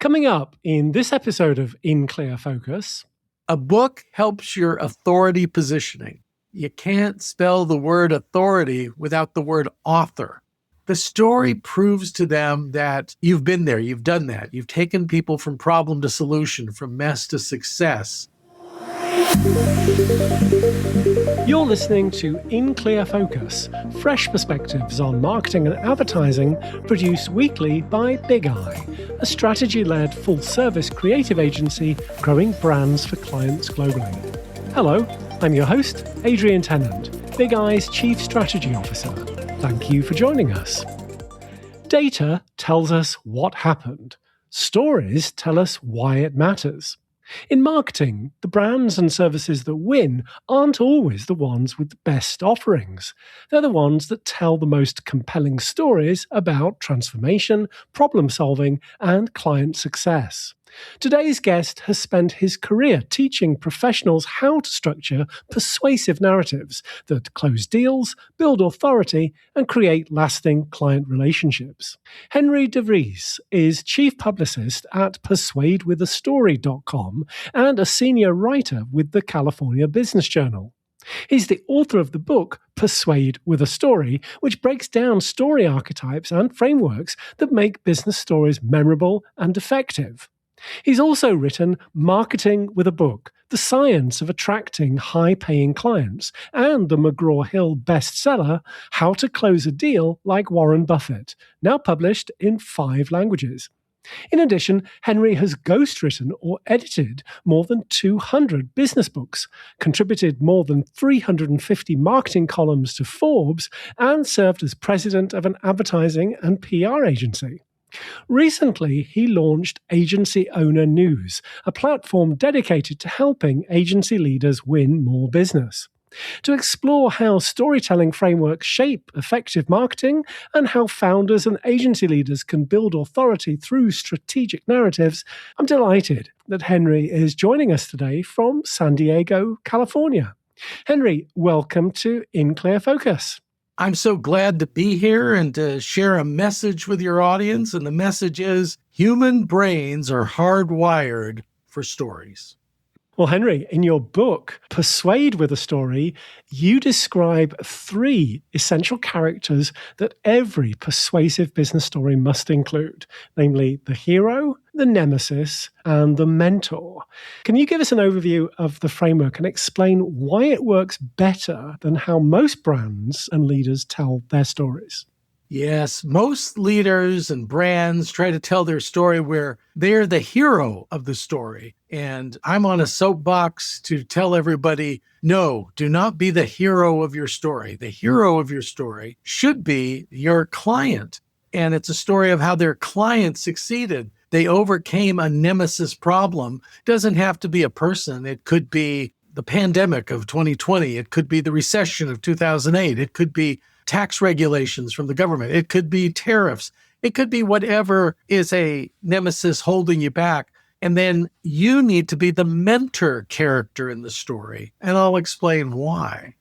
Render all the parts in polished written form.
Coming up in this episode of In Clear Focus, a book helps your authority positioning. You can't spell the word authority without the word author. The story proves to them that you've been there, you've done that. You've taken people from problem to solution, from mess to success. You're listening to In Clear Focus, fresh perspectives on marketing and advertising, produced weekly by Big Eye, a strategy-led full-service creative agency growing brands for clients globally. Hello, I'm your host, Adrian Tennant, Big Eye's Chief Strategy Officer. Thank you for joining us. Data tells us what happened. Stories tell us why it matters. In marketing, the brands and services that win aren't always the ones with the best offerings. They're the ones that tell the most compelling stories about transformation, problem solving, and client success. Today's guest has spent his career teaching professionals how to structure persuasive narratives that close deals, build authority, and create lasting client relationships. Henry DeVries is chief publicist at persuadewithastory.com and a senior writer with the California Business Journal. He's the author of the book Persuade with a Story, which breaks down story archetypes and frameworks that make business stories memorable and effective. He's also written Marketing with a Book, The Science of Attracting High-Paying Clients, and the McGraw-Hill bestseller, How to Close a Deal Like Warren Buffett, now published in 5 languages. In addition, Henry has ghostwritten or edited more than 200 business books, contributed more than 350 marketing columns to Forbes, and served as president of an advertising and PR agency. Recently, he launched Agency Owner News, a platform dedicated to helping agency leaders win more business. To explore how storytelling frameworks shape effective marketing and how founders and agency leaders can build authority through strategic narratives, I'm delighted that Henry is joining us today from San Diego, California. Henry, welcome to In Clear Focus. I'm so glad to be here and to share a message with your audience. And the message is human brains are hardwired for stories. Well, Henry, in your book, Persuade with a Story, you describe 3 essential characters that every persuasive business story must include, namely the hero, the nemesis, and the mentor. Can you give us an overview of the framework and explain why it works better than how most brands and leaders tell their stories? Yes, most leaders and brands try to tell their story where they're the hero of the story. And I'm on a soapbox to tell everybody, no, do not be the hero of your story. The hero of your story should be your client. And it's a story of how their client succeeded. They overcame a nemesis problem. It doesn't have to be a person. It could be the pandemic of 2020. It could be the recession of 2008. It could be tax regulations from the government. It could be tariffs. It could be whatever is a nemesis holding you back. And then you need to be the mentor character in the story. And I'll explain why.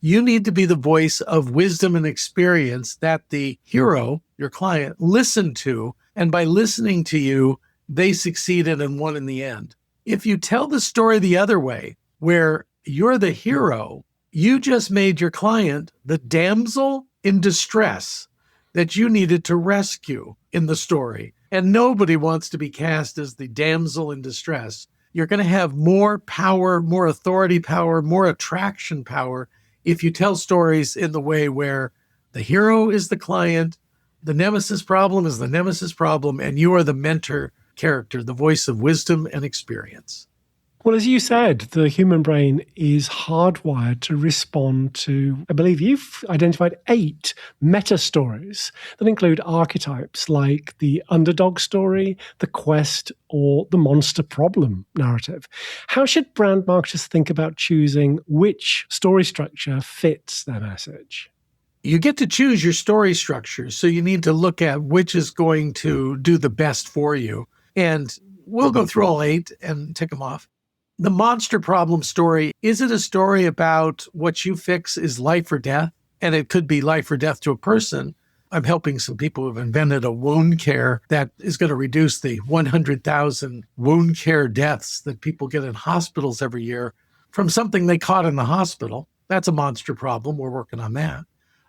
You need to be the voice of wisdom and experience that the hero, your client, listened to. And by listening to you, they succeeded and won in the end. If you tell the story the other way, where you're the hero, you just made your client the damsel in distress that you needed to rescue in the story. And nobody wants to be cast as the damsel in distress. You're going to have more power, more authority power, more attraction power if you tell stories in the way where the hero is the client, the nemesis problem is the nemesis problem, and you are the mentor character, the voice of wisdom and experience. Well, as you said, the human brain is hardwired to respond to, I believe you've identified 8 meta stories that include archetypes like the underdog story, the quest, or the monster problem narrative. How should brand marketers think about choosing which story structure fits their message? You get to choose your story structure, so you need to look at which is going to do the best for you. And we'll go through all 8 and tick them off. The monster problem story, is it a story about what you fix is life or death? And it could be life or death to a person, I'm helping some people who have invented a wound care that is going to reduce the 100,000 wound care deaths that people get in hospitals every year from something they caught in the hospital. That's a monster problem. We're working on that.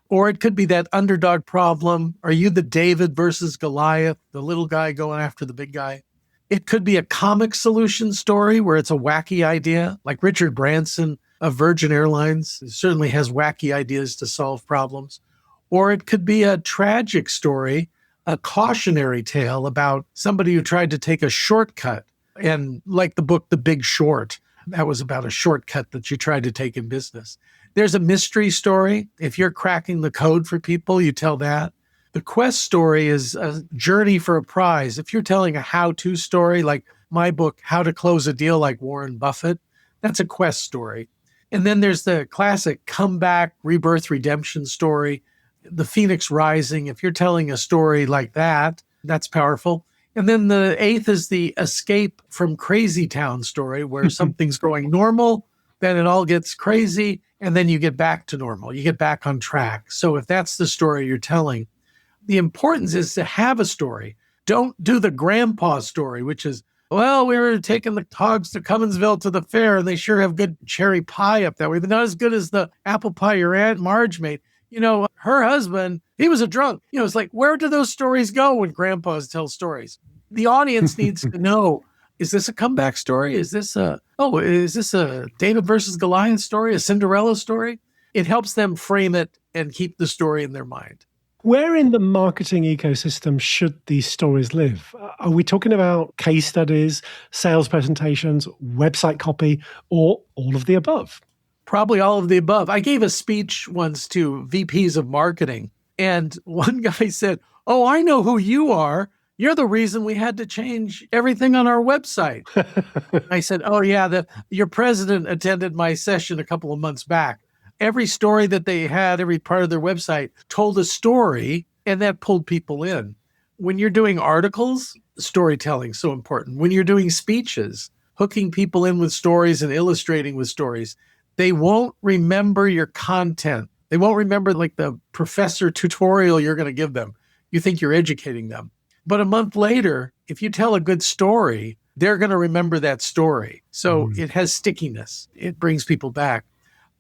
Or it could be that underdog problem. Are you the David versus Goliath, the little guy going after the big guy? It could be a comic solution story where it's a wacky idea, like Richard Branson of Virgin Airlines certainly has wacky ideas to solve problems. Or it could be a tragic story, a cautionary tale about somebody who tried to take a shortcut. And like the book, The Big Short, that was about a shortcut that you tried to take in business. There's a mystery story. If you're cracking the code for people, you tell that. The quest story is a journey for a prize. If you're telling a how-to story, like my book, How to Close a Deal Like Warren Buffett, that's a quest story. And then there's the classic comeback, rebirth, redemption story, the Phoenix Rising. If you're telling a story like that, that's powerful. And then the eighth is the escape from crazy town story, where something's going normal, then it all gets crazy, and then you get back to normal. You get back on track. So if that's the story you're telling, the importance is to have a story. Don't do the grandpa story, which is, well, we were taking the hogs to Cumminsville to the fair, and they sure have good cherry pie up that way, but not as good as the apple pie your Aunt Marge made. You know, her husband, he was a drunk. You know, it's like, where do those stories go when grandpas tell stories? The audience needs to know, is this a comeback story? Is this a David versus Goliath story, a Cinderella story? It helps them frame it and keep the story in their mind. Where in the marketing ecosystem should these stories live? Are we talking about case studies, sales presentations, website copy, or all of the above? Probably all of the above. I gave a speech once to VPs of marketing, and one guy said, "Oh, I know who you are. You're the reason we had to change everything on our website." I said, "Oh, yeah, your president attended my session a couple of months back. Every story that they had, every part of their website told a story, and that pulled people in." When you're doing articles, storytelling is so important. When you're doing speeches, hooking people in with stories and illustrating with stories, they won't remember your content. They won't remember like the professor tutorial you're going to give them. You think you're educating them. But a month later, if you tell a good story, they're going to remember that story. So it has stickiness. It brings people back.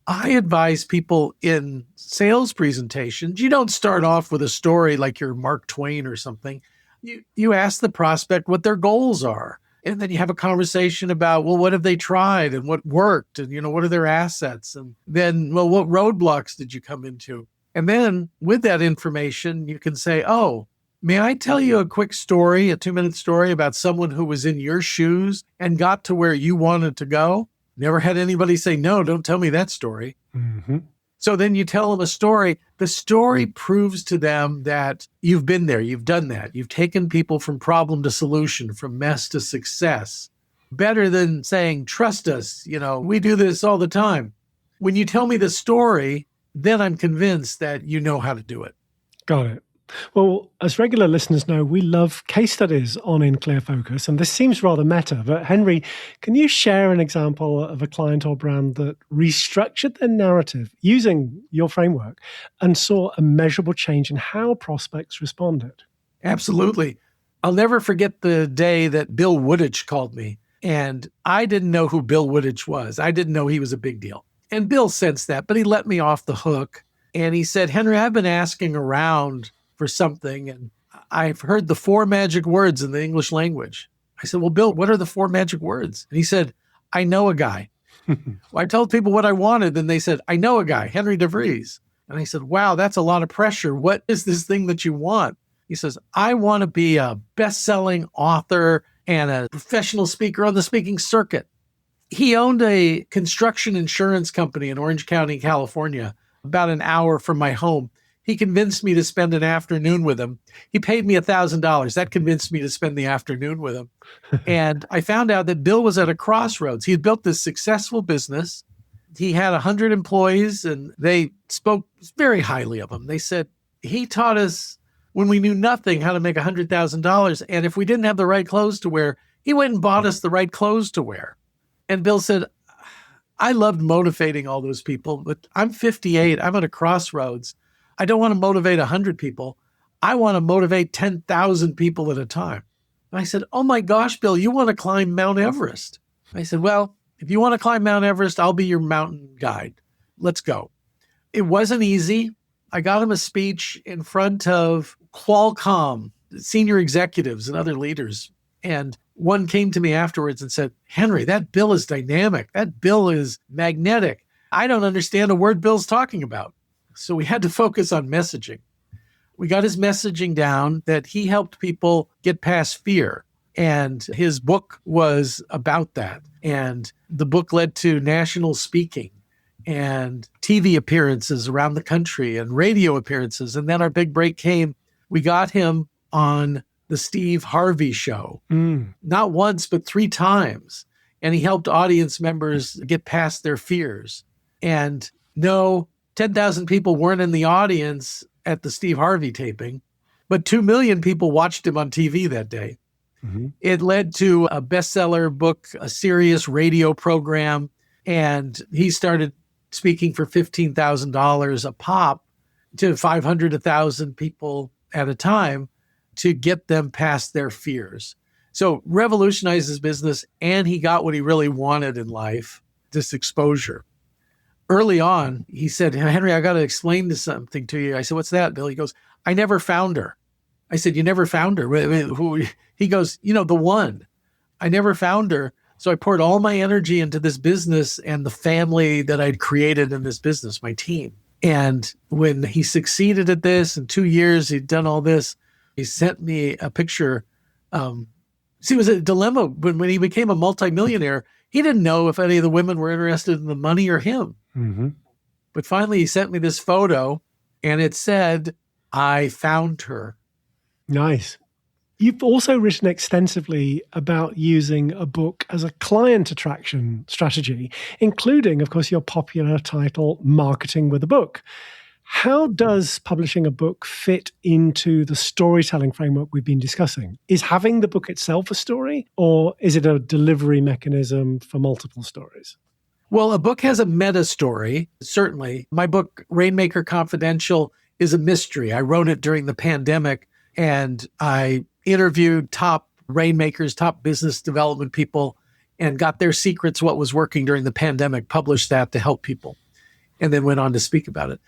I advise people in sales presentations, you don't start off with a story like you're Mark Twain or something. You ask the prospect what their goals are. And then you have a conversation about, well, what have they tried and what worked? And, you know, what are their assets? And then, well, what roadblocks did you come into? And then with that information, you can say, oh, may I tell you a quick story, a 2-minute story about someone who was in your shoes and got to where you wanted to go? Never had anybody say, no, don't tell me that story. Mm-hmm. So then you tell them a story. The story proves to them that you've been there, you've done that. You've taken people from problem to solution, from mess to success. Better than saying, trust us, you know, we do this all the time. When you tell me the story, then I'm convinced that you know how to do it. Got it. Well, as regular listeners know, we love case studies on In Clear Focus, and this seems rather meta. But Henry, can you share an example of a client or brand that restructured their narrative using your framework and saw a measurable change in how prospects responded? Absolutely. I'll never forget the day that Bill Woodich called me, and I didn't know who Bill Woodich was. I didn't know he was a big deal. And Bill sensed that, but he let me off the hook. And he said, Henry, I've been asking around for something, and I've heard the 4 magic words in the English language. I said, well, Bill, what are the 4 magic words? And he said, I know a guy. Well, I told people what I wanted, and they said, I know a guy, Henry DeVries. And I said, wow, that's a lot of pressure. What is this thing that you want? He says, I want to be a best-selling author and a professional speaker on the speaking circuit. He owned a construction insurance company in Orange County, California, about an hour from my home. He convinced me to spend an afternoon with him. He paid me $1,000. That convinced me to spend the afternoon with him. And I found out that Bill was at a crossroads. He had built this successful business. He had 100 employees, and they spoke very highly of him. They said, he taught us when we knew nothing how to make $100,000. And if we didn't have the right clothes to wear, he went and bought us the right clothes to wear. And Bill said, I loved motivating all those people, but I'm 58. I'm at a crossroads. I don't want to motivate 100 people. I want to motivate 10,000 people at a time. And I said, oh my gosh, Bill, you want to climb Mount Everest? I said, well, if you want to climb Mount Everest, I'll be your mountain guide. Let's go. It wasn't easy. I got him a speech in front of Qualcomm, senior executives and other leaders. And one came to me afterwards and said, Henry, that Bill is dynamic. That Bill is magnetic. I don't understand a word Bill's talking about. So we had to focus on messaging. We got his messaging down that he helped people get past fear. And his book was about that. And the book led to national speaking and TV appearances around the country and radio appearances. And then our big break came. We got him on the Steve Harvey show, not once, but 3 times. And he helped audience members get past their fears. And no, 10,000 people weren't in the audience at the Steve Harvey taping, but 2 million people watched him on TV that day. Mm-hmm. It led to a bestseller book, a serious radio program, and he started speaking for $15,000 a pop to 500, 1,000 people at a time to get them past their fears. So revolutionized his business, and he got what he really wanted in life, this exposure. Early on, he said, Henry, I got to explain something to you. I said, what's that, Bill? He goes, I never found her. I said, you never found her? Who? He goes, the one. I never found her. So I poured all my energy into this business and the family that I'd created in this business, my team. And when he succeeded at this, in 2 years, he'd done all this, he sent me a picture. See, it was a dilemma. When he became a multimillionaire, he didn't know if any of the women were interested in the money or him. Mm-hmm. But finally, he sent me this photo, and it said, I found her. Nice. You've also written extensively about using a book as a client attraction strategy, including, of course, your popular title, Marketing with a Book. How does publishing a book fit into the storytelling framework we've been discussing? Is having the book itself a story, or is it a delivery mechanism for multiple stories? Well, a book has a meta story, certainly. My book, Rainmaker Confidential, is a mystery. I wrote it during the pandemic, and I interviewed top rainmakers, top business development people, and got their secrets, what was working during the pandemic, published that to help people, and then went on to speak about it.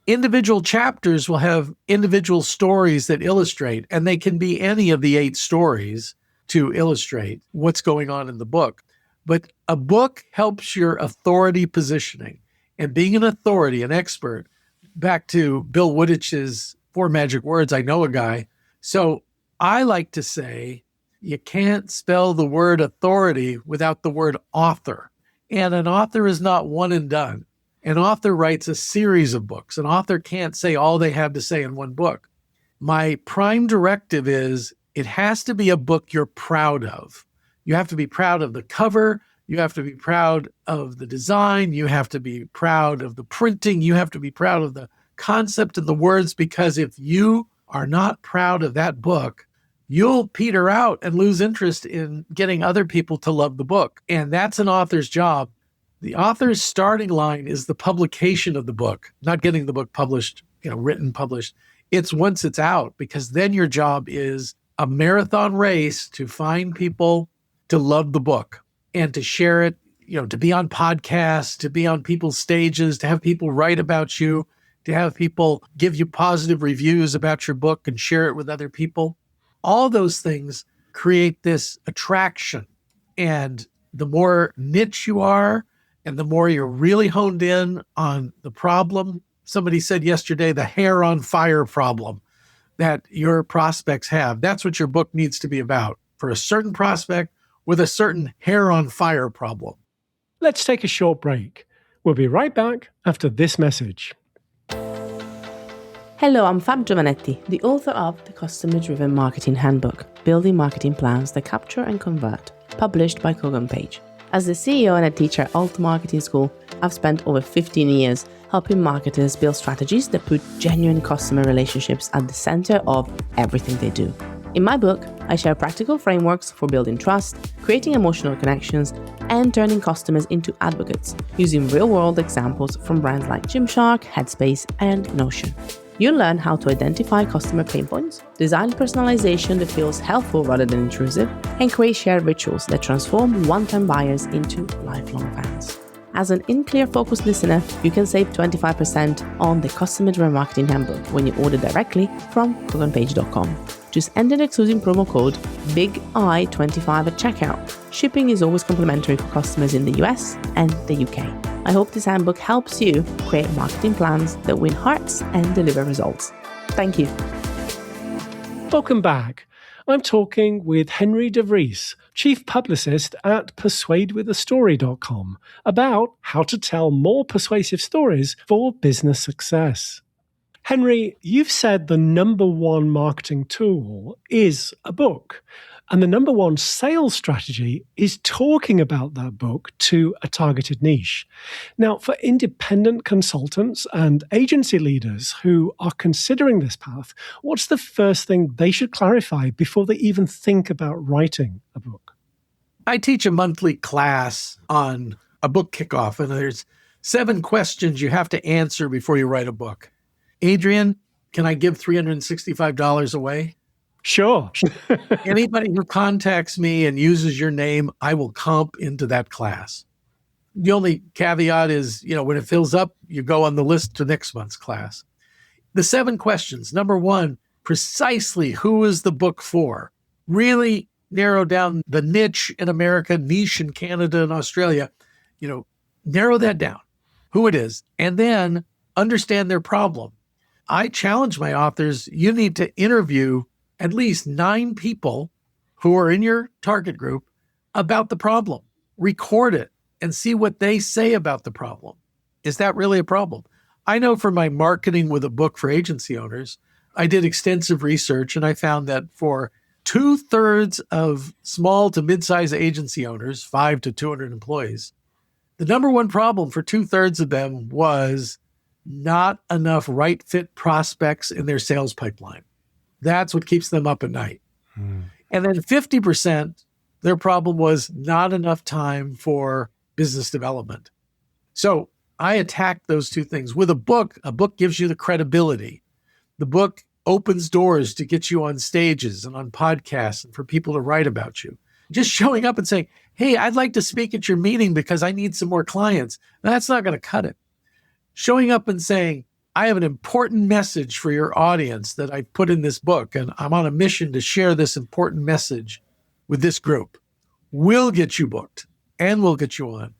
Individual chapters will have individual stories that illustrate, and they can be any of the 8 stories to illustrate what's going on in the book. But a book helps your authority positioning. And being an authority, an expert, back to Bill Woodich's 4 magic words, I know a guy. So I like to say, you can't spell the word authority without the word author. And an author is not one and done. An author writes a series of books. An author can't say all they have to say in one book. My prime directive is it has to be a book you're proud of. You have to be proud of the cover. You have to be proud of the design. You have to be proud of the printing. You have to be proud of the concept and the words, because if you are not proud of that book, you'll peter out and lose interest in getting other people to love the book. And that's an author's job. The author's starting line is the publication of the book, not getting the book published, written, published. It's once it's out, because then your job is a marathon race to find people to love the book and to share it, to be on podcasts, to be on people's stages, to have people write about you, to have people give you positive reviews about your book and share it with other people. All those things create this attraction. And the more niche you are, and the more you're really honed in on the problem, somebody said yesterday, the hair on fire problem that your prospects have. That's what your book needs to be about for a certain prospect with a certain hair on fire problem. Let's take a short break. We'll be right back after this message. Hello, I'm Fab Giovanetti, the author of The Customer-Driven Marketing Handbook, Building Marketing Plans that Capture and Convert, published by Kogan Page. As the CEO and a teacher at Alt Marketing School, I've spent over 15 years helping marketers build strategies that put genuine customer relationships at the center of everything they do. In my book, I share practical frameworks for building trust, creating emotional connections, and turning customers into advocates using real-world examples from brands like Gymshark, Headspace, and Notion. You'll learn how to identify customer pain points, design personalization that feels helpful rather than intrusive, and create shared rituals that transform one-time buyers into lifelong fans. As an in-clear focused listener, you can save 25% on the Customer-Driven Marketing Handbook when you order directly from koganpage.com. Just enter the exclusive promo code BIGI25 at checkout. Shipping is always complimentary for customers in the US and the UK. I hope this handbook helps you create marketing plans that win hearts and deliver results. Thank you. Welcome back. I'm talking with Henry DeVries, Chief Publicist at PersuadeWithAStory.com, about how to tell more persuasive stories for business success. Henry, you've said the number one marketing tool is a book, and the number one sales strategy is talking about that book to a targeted niche. Now, for independent consultants and agency leaders who are considering this path, what's the first thing they should clarify before they even think about writing a book? I teach a monthly class on a book kickoff, and there's 7 questions you have to answer before you write a book. Adrian, can I give $365 away? Sure. Anybody who contacts me and uses your name, I will comp into that class. The only caveat is, when it fills up, you go on the list to next month's class. The 7 questions. Number 1, precisely who is the book for? Really narrow down the niche in America, niche in Canada and Australia. Narrow that down, who it is, and then understand their problem. I challenge my authors, you need to interview at least 9 people who are in your target group about the problem. Record it and see what they say about the problem. Is that really a problem? I know from my marketing with a book for agency owners, I did extensive research and I found that for 2/3 of small to mid-size agency owners, 5 to 200 employees, the number one problem for 2/3 of them was not enough right fit prospects in their sales pipeline. That's what keeps them up at night. And then 50%, their problem was not enough time for business development. So I attacked those 2 things. With a book gives you the credibility. The book opens doors to get you on stages and on podcasts and for people to write about you. Just showing up and saying, hey, I'd like to speak at your meeting because I need some more clients. That's not going to cut it. Showing up and saying, I have an important message for your audience that I put in this book, and I'm on a mission to share this important message with this group. We'll get you booked and we'll get you on.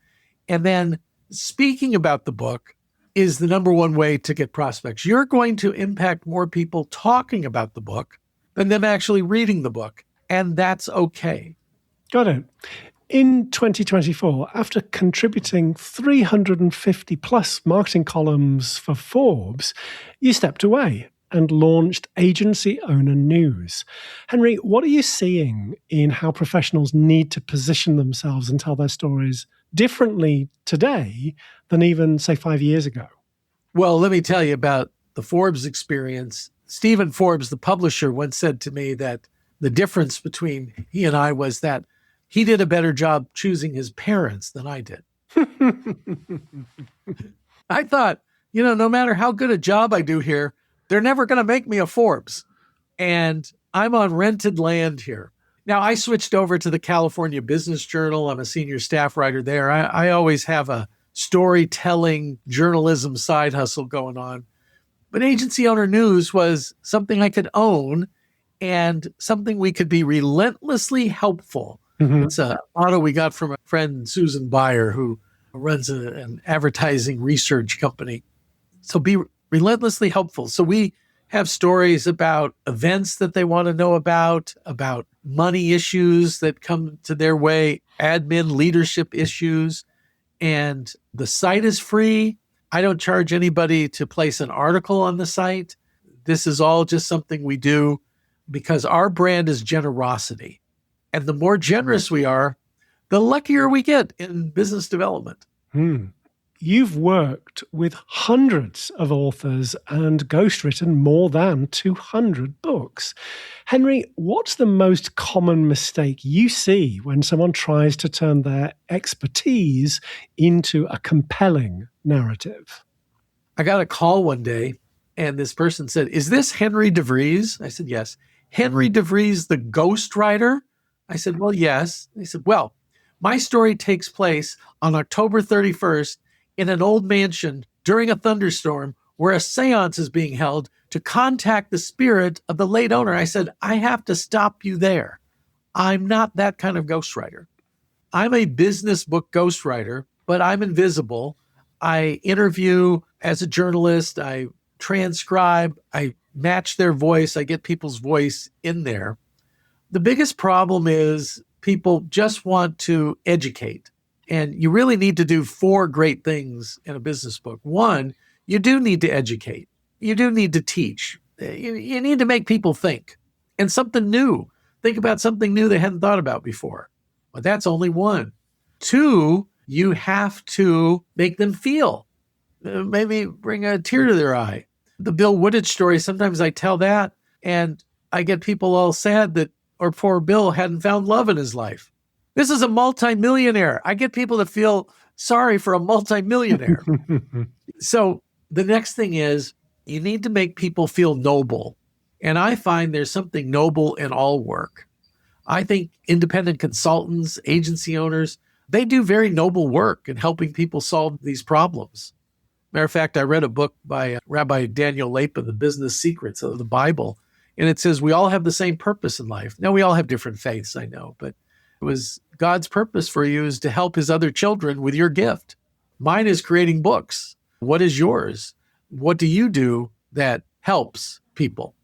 And then speaking about the book is the number one way to get prospects. You're going to impact more people talking about the book than them actually reading the book, and that's okay. Got it. In 2024, after contributing 350 plus marketing columns for Forbes, you stepped away and launched Agency Owner News. Henry, what are you seeing in how professionals need to position themselves and tell their stories differently today than even, say, 5 years ago? Well, let me tell you about the Forbes experience. Stephen Forbes, the publisher, once said to me that the difference between he and I was that he did a better job choosing his parents than I did. I thought, no matter how good a job I do here, they're never going to make me a Forbes. And I'm on rented land here. Now, I switched over to the California Business Journal. I'm a senior staff writer there. I always have a storytelling journalism side hustle going on. But Agency Owner News was something I could own and something we could be relentlessly helpful. Mm-hmm. It's a motto we got from a friend, Susan Beyer, who runs an advertising research company. So be relentlessly helpful. So we have stories about events that they want to know about money issues that come to their way, admin leadership issues. And the site is free. I don't charge anybody to place an article on the site. This is all just something we do because our brand is generosity. And the more generous we are, the luckier we get in business development. You've worked with hundreds of authors and ghostwritten more than 200 books. Henry, what's the most common mistake you see when someone tries to turn their expertise into a compelling narrative? I got a call one day, And this person said, "Is this Henry DeVries?" I said, "Yes." "Henry DeVries, the ghostwriter?" I said, "Well, yes." They said, "Well, my story takes place on October 31st in an old mansion during a thunderstorm where a seance is being held to contact the spirit of the late owner." I said, "I have to stop you there. I'm not that kind of ghostwriter. I'm a business book ghostwriter, but I'm invisible. I interview as a journalist. I transcribe. I match their voice. I get people's voice in there. The biggest problem is people just want to educate. And you really need to do 4 great things in a business book. One, you do need to educate. You do need to teach. You need to make people think and something new. Think about something new they hadn't thought about before. But that's only one. 2, you have to make them feel. Maybe bring a tear to their eye. The Bill Woodage story, sometimes I tell that and I get people all sad that, or poor Bill hadn't found love in his life. This is a multimillionaire. I get people to feel sorry for a multimillionaire. So the next thing is you need to make people feel noble. And I find there's something noble in all work. I think independent consultants, agency owners, they do very noble work in helping people solve these problems. Matter of fact, I read a book by Rabbi Daniel Lapin, The Business Secrets of the Bible, and it says we all have the same purpose in life. Now, we all have different faiths, I know, but it was God's purpose for you is to help his other children with your gift. Mine is creating books. What is yours? What do you do that helps people?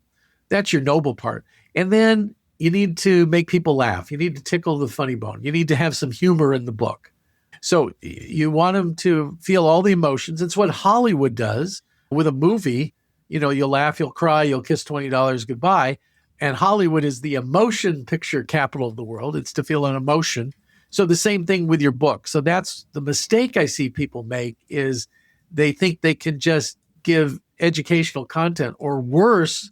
That's your noble part. And then you need to make people laugh. You need to tickle the funny bone. You need to have some humor in the book. So you want them to feel all the emotions. It's what Hollywood does with a movie. You know, you'll laugh, you'll cry, you'll kiss $20 goodbye. And Hollywood is the emotion picture capital of the world. It's to feel an emotion. So the same thing with your book. So that's the mistake I see people make is they think they can just give educational content, or worse,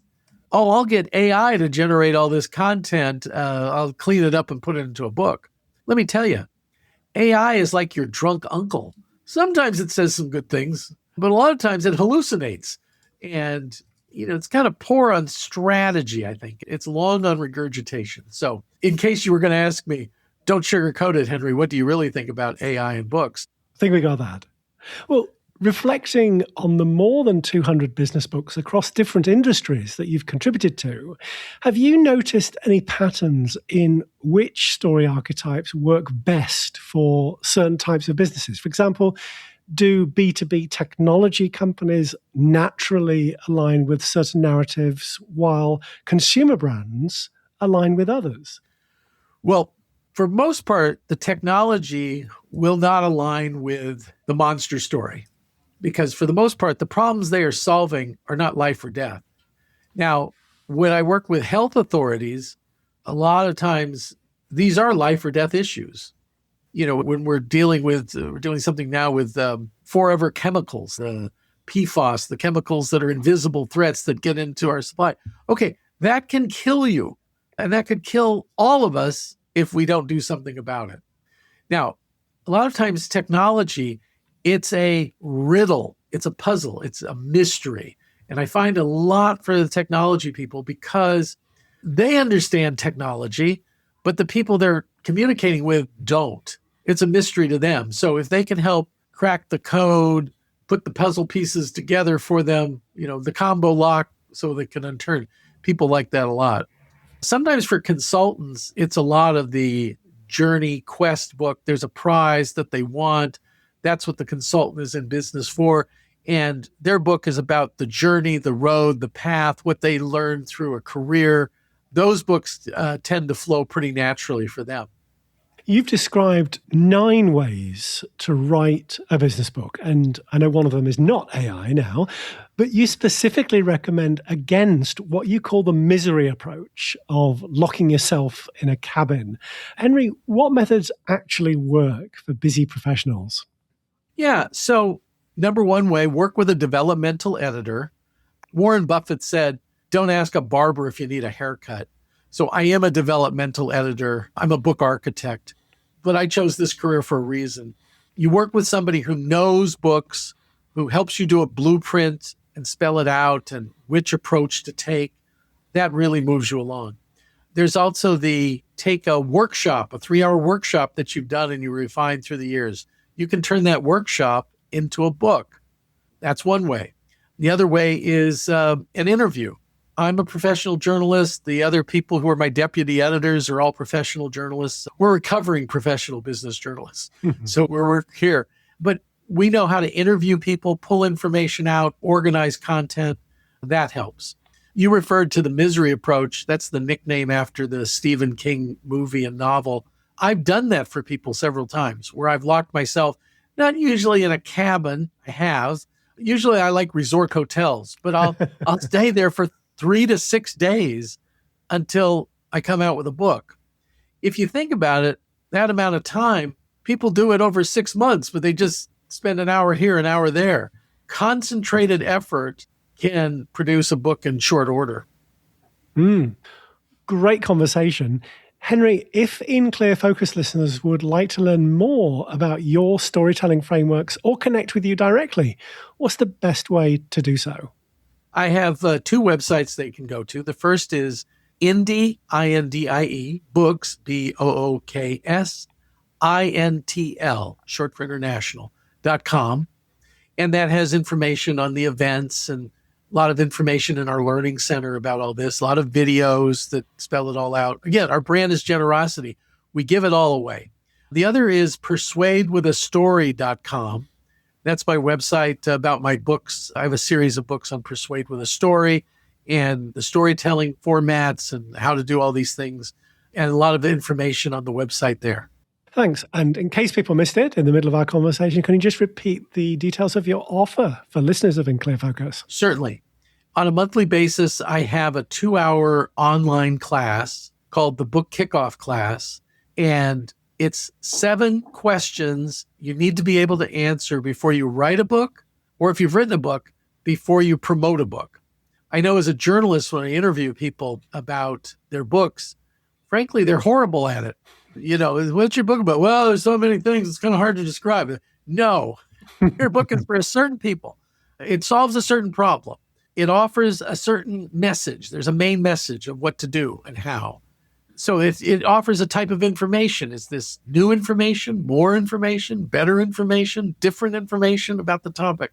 oh, I'll get AI to generate all this content. I'll clean it up and put it into a book. Let me tell you, AI is like your drunk uncle. Sometimes it says some good things, but a lot of times it hallucinates. And, you know, it's kind of poor on strategy, I think. It's long on regurgitation. So in case you were going to ask me, don't sugarcoat it, Henry. What do you really think about AI in books? I think we got that. Well, reflecting on the more than 200 business books across different industries that you've contributed to, have you noticed any patterns in which story archetypes work best for certain types of businesses? For example, do B2B technology companies naturally align with certain narratives while consumer brands align with others? Well, for most part, the technology will not align with the monster story. Because for the most part, the problems they are solving are not life or death. Now, when I work with health authorities, a lot of times these are life or death issues. You know, when we're doing something now with forever chemicals, the PFAS, the chemicals that are invisible threats that get into our supply. Okay, that can kill you. And that could kill all of us if we don't do something about it. Now, a lot of times technology, it's a riddle, it's a puzzle, it's a mystery. And I find a lot for the technology people because they understand technology, but the people they're communicating with don't. It's a mystery to them. So if they can help crack the code, put the puzzle pieces together for them, you know, the combo lock so they can unturn, people like that a lot. Sometimes for consultants, it's a lot of the journey quest book. There's a prize that they want. That's what the consultant is in business for. And their book is about the journey, the road, the path, what they learned through a career. Those books tend to flow pretty naturally for them. You've described 9 ways to write a business book, and I know one of them is not AI now, but you specifically recommend against what you call the misery approach of locking yourself in a cabin. Henry, what methods actually work for busy professionals? Yeah, so number one way, work with a developmental editor. Warren Buffett said, don't ask a barber if you need a haircut. So I am a developmental editor. I'm a book architect, but I chose this career for a reason. You work with somebody who knows books, who helps you do a blueprint, and spell it out and which approach to take. That really moves you along. There's also the take a workshop, a 3-hour workshop that you've done and you refined through the years. You can turn that workshop into a book. That's one way. The other way is an interview. I'm a professional journalist. The other people who are my deputy editors are all professional journalists. We're recovering professional business journalists. So we're here. But we know how to interview people, pull information out, organize content. That helps. You referred to the misery approach. That's the nickname after the Stephen King movie and novel. I've done that for people several times where I've locked myself, not usually in a cabin. I have. Usually I like resort hotels, but I'll stay there for 3 to 6 days until I come out with a book. If you think about it, that amount of time, people do it over 6 months, but they just spend an hour here, an hour there. Concentrated effort can produce a book in short order. Great conversation. Henry, if In Clear Focus listeners would like to learn more about your storytelling frameworks or connect with you directly, what's the best way to do so? I have 2 websites they can go to. The first is Indie, I-N-D-I-E, books, B-O-O-K-S, I-N-T-L, short for international.com. And that has information on the events and a lot of information in our learning center about all this, a lot of videos that spell it all out. Again, our brand is generosity. We give it all away. The other is persuadewithastory.com. That's my website about my books. I have a series of books on Persuade with a Story and the storytelling formats and how to do all these things, and a lot of information on the website there. Thanks. And in case people missed it in the middle of our conversation, can you just repeat the details of your offer for listeners of In Clear Focus? Certainly. On a monthly basis, I have a 2-hour online class called the Book Kickoff Class, and it's 7 questions you need to be able to answer before you write a book, or if you've written a book, before you promote a book. I know as a journalist, when I interview people about their books, frankly, they're horrible at it. You know, what's your book about? Well, there's so many things, it's kind of hard to describe. No, your book is for a certain people. It solves a certain problem. It offers a certain message. There's a main message of what to do and how. So it offers a type of information. Is this new information, more information, better information, different information about the topic?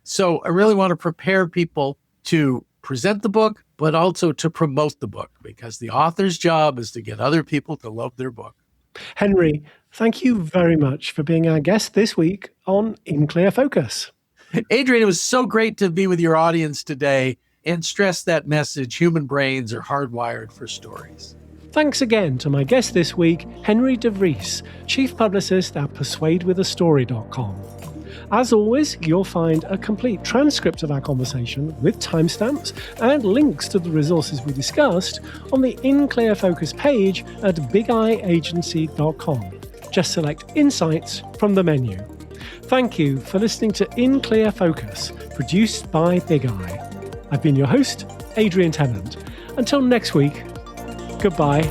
So I really want to prepare people to present the book, but also to promote the book, because the author's job is to get other people to love their book. Henry, thank you very much for being our guest this week on In Clear Focus. Adrian, it was so great to be with your audience today and stress that message: human brains are hardwired for stories. Thanks again to my guest this week, Henry DeVries, Chief Publicist at PersuadeWithAstory.com. As always, you'll find a complete transcript of our conversation with timestamps and links to the resources we discussed on the In Clear Focus page at bigeyeagency.com. Just select Insights from the menu. Thank you for listening to In Clear Focus, produced by Big Eye. I've been your host, Adrian Tennant. Until next week, goodbye.